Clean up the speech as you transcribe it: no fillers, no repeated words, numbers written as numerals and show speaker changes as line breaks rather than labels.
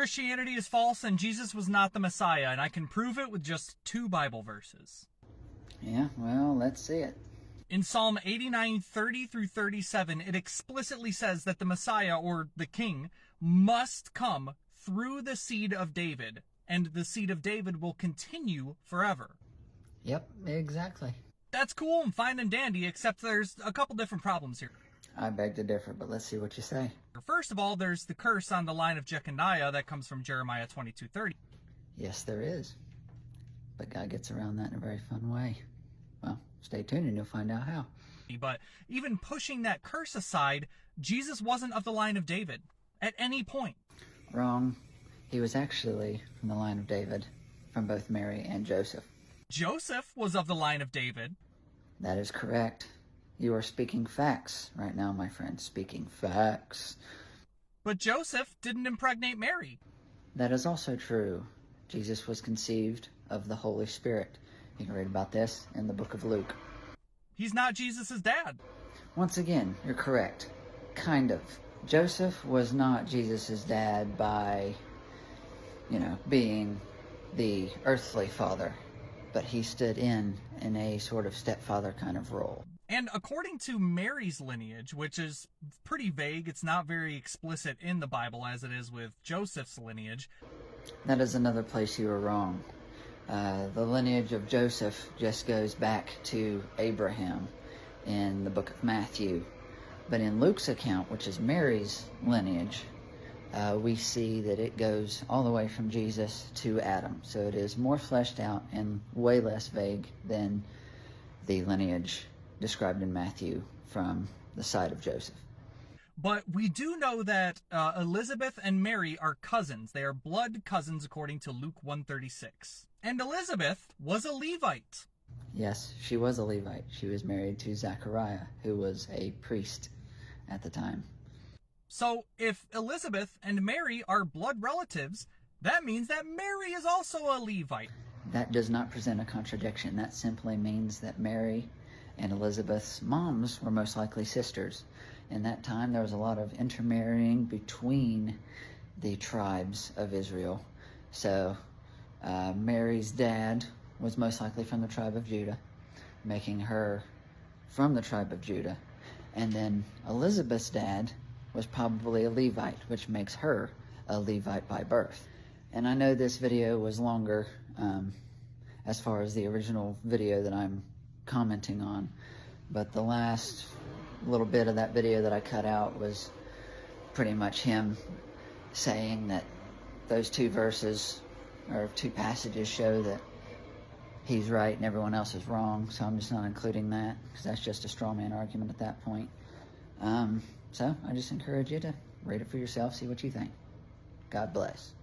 Christianity is false and Jesus was not the Messiah, and I can prove it with just 2 Bible verses.
Yeah, well, let's see it.
In Psalm 89:30 through 37, it explicitly says that the Messiah, or the King, must come through the seed of David, and the seed of David will continue forever.
Yep, exactly.
That's cool and fine and dandy, except there's a couple different problems here.
I beg to differ, but let's see what you say.
First of all, there's the curse on the line of Jeconiah that comes from Jeremiah 22:30.
Yes, there is. But God gets around that in a very fun way. Well, stay tuned and you'll find out how.
But even pushing that curse aside, Jesus wasn't of the line of David at any point.
Wrong. He was actually from the line of David, from both Mary and Joseph.
Joseph was of the line of David.
That is correct. You are speaking facts right now, my friend. Speaking facts.
But Joseph didn't impregnate Mary.
That is also true. Jesus was conceived of the Holy Spirit. You can read about this in the book of Luke.
He's not Jesus' dad.
Once again, you're correct. Kind of. Joseph was not Jesus' dad by, being the earthly father, but he stood in a sort of stepfather kind of role.
And according to Mary's lineage, which is pretty vague, it's not very explicit in the Bible as it is with Joseph's lineage.
That is another place you were wrong. The lineage of Joseph just goes back to Abraham in the book of Matthew. But in Luke's account, which is Mary's lineage, we see that it goes all the way from Jesus to Adam. So it is more fleshed out and way less vague than the lineage described in Matthew from the side of Joseph.
But we do know that Elizabeth and Mary are cousins. They are blood cousins according to Luke 1:36. And Elizabeth was a Levite.
Yes, she was a Levite. She was married to Zachariah, who was a priest at the time.
So if Elizabeth and Mary are blood relatives, that means that Mary is also a Levite.
That does not present a contradiction. That simply means that Mary and Elizabeth's moms were most likely sisters. In that time, there was a lot of intermarrying between the tribes of Israel. So Mary's dad was most likely from the tribe of Judah, making her from the tribe of Judah. And then Elizabeth's dad was probably a Levite, which makes her a Levite by birth. And I know this video was longer as far as the original video that I'm commenting on, but the last little bit of that video that I cut out was pretty much him saying that those 2 verses or 2 passages show that he's right and everyone else is wrong. So I'm just not including that because that's just a straw man argument at that point. So I just encourage you to read it for yourself, see what you think. God bless.